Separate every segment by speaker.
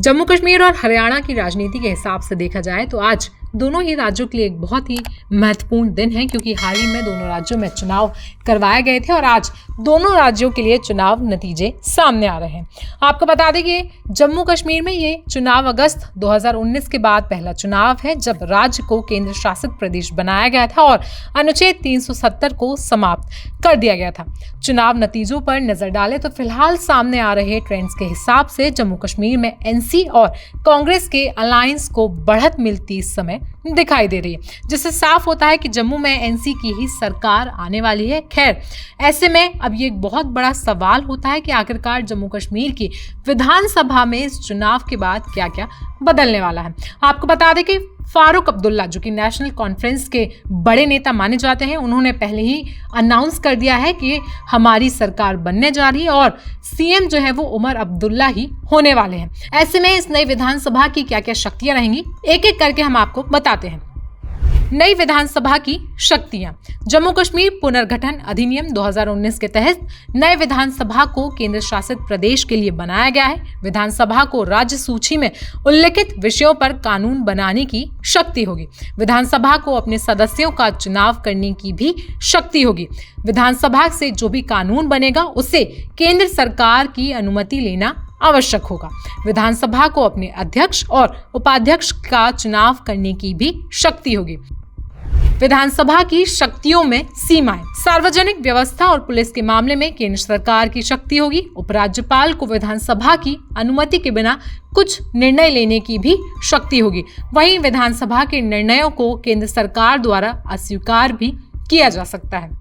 Speaker 1: जम्मू कश्मीर और हरियाणा की राजनीति के हिसाब से देखा जाए तो आज दोनों ही राज्यों के लिए एक बहुत ही महत्वपूर्ण दिन है, क्योंकि हाल ही में दोनों राज्यों में चुनाव करवाए गए थे और आज दोनों राज्यों के लिए चुनाव नतीजे सामने आ रहे हैं। आपको बता दें कि जम्मू कश्मीर में ये चुनाव अगस्त 2019 के बाद पहला चुनाव है, जब राज्य को केंद्र शासित प्रदेश बनाया गया था और अनुच्छेद 370 को समाप्त कर दिया गया था। चुनाव नतीजों पर नजर डालें तो फिलहाल सामने आ रहे ट्रेंड्स के हिसाब से जम्मू कश्मीर में एनसी और कांग्रेस के अलायंस को बढ़त मिलती इस समय दिखाई दे रही है, जिससे साफ होता है कि जम्मू में एनसी की ही सरकार आने वाली है। खैर, ऐसे में अब ये एक बहुत बड़ा सवाल होता है कि आखिरकार जम्मू कश्मीर की विधानसभा में इस चुनाव के बाद क्या क्या बदलने वाला है। आपको बता दें कि फारूक अब्दुल्ला, जो कि नेशनल कॉन्फ्रेंस के बड़े नेता माने जाते हैं, उन्होंने पहले ही अनाउंस कर दिया है कि हमारी सरकार बनने जा रही है और सीएम जो है वो उमर अब्दुल्ला ही होने वाले हैं। ऐसे में इस नई विधानसभा की क्या क्या शक्तियां रहेंगी, एक एक करके हम आपको बताते हैं। नई विधानसभा की शक्तियां। जम्मू कश्मीर पुनर्गठन अधिनियम 2019 के तहत नए विधानसभा को केंद्र शासित प्रदेश के लिए बनाया गया है। विधानसभा को राज्य सूची में उल्लेखित विषयों पर कानून बनाने की शक्ति होगी। विधानसभा को अपने सदस्यों का चुनाव करने की भी शक्ति होगी। विधानसभा से जो भी कानून बनेगा उसे केंद्र सरकार की अनुमति लेना आवश्यक होगा। विधानसभा को अपने अध्यक्ष और उपाध्यक्ष का चुनाव करने की भी शक्ति होगी। विधानसभा की शक्तियों में सीमाएं। सार्वजनिक व्यवस्था और पुलिस के मामले में केंद्र सरकार की शक्ति होगी। उपराज्यपाल को विधानसभा की अनुमति के बिना कुछ निर्णय लेने की भी शक्ति होगी। वहीं विधानसभा के निर्णयों को केंद्र सरकार द्वारा अस्वीकार भी किया जा सकता है।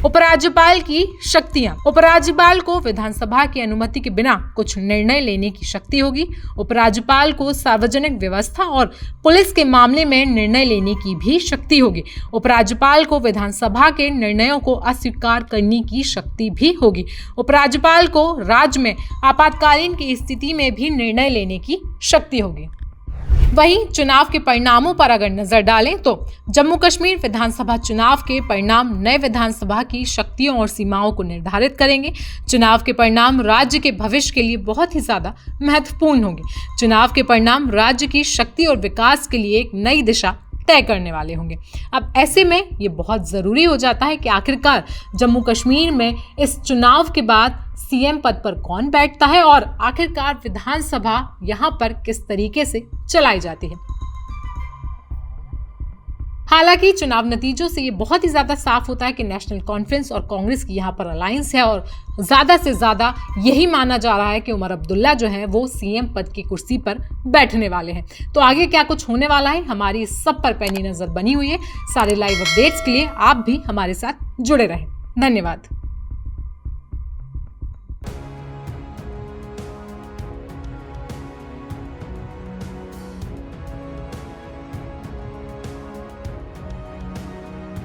Speaker 1: उपराज्यपाल की शक्तियां। उपराज्यपाल को विधानसभा की अनुमति के बिना कुछ निर्णय लेने की शक्ति होगी। उपराज्यपाल को सार्वजनिक व्यवस्था और पुलिस के मामले में निर्णय लेने की भी शक्ति होगी। उपराज्यपाल को विधानसभा के निर्णयों को अस्वीकार करने की शक्ति भी होगी। उपराज्यपाल को राज्य में आपातकालीन की स्थिति में भी निर्णय लेने की शक्ति होगी। वहीं चुनाव के परिणामों पर अगर नजर डालें तो जम्मू कश्मीर विधानसभा चुनाव के परिणाम नए विधानसभा की शक्तियों और सीमाओं को निर्धारित करेंगे। चुनाव के परिणाम राज्य के भविष्य के लिए बहुत ही ज्यादा महत्वपूर्ण होंगे। चुनाव के परिणाम राज्य की शक्ति और विकास के लिए एक नई दिशा तय करने वाले होंगे। अब ऐसे में ये बहुत जरूरी हो जाता है कि आखिरकार जम्मू कश्मीर में इस चुनाव के बाद सीएम पद पर कौन बैठता है और आखिरकार विधानसभा यहां पर किस तरीके से चलाई जाती है। हालांकि चुनाव नतीजों से ये बहुत ही ज्यादा साफ होता है कि नेशनल कॉन्फ्रेंस और कांग्रेस की यहाँ पर अलायंस है और ज्यादा से ज्यादा यही माना जा रहा है कि उमर अब्दुल्ला जो है वो सीएम पद की कुर्सी पर बैठने वाले हैं। तो आगे क्या कुछ होने वाला है, हमारी इस सब पर पैनी नजर बनी हुई है। सारे लाइव अपडेट्स के लिए आप भी हमारे साथ जुड़े रहें। धन्यवाद।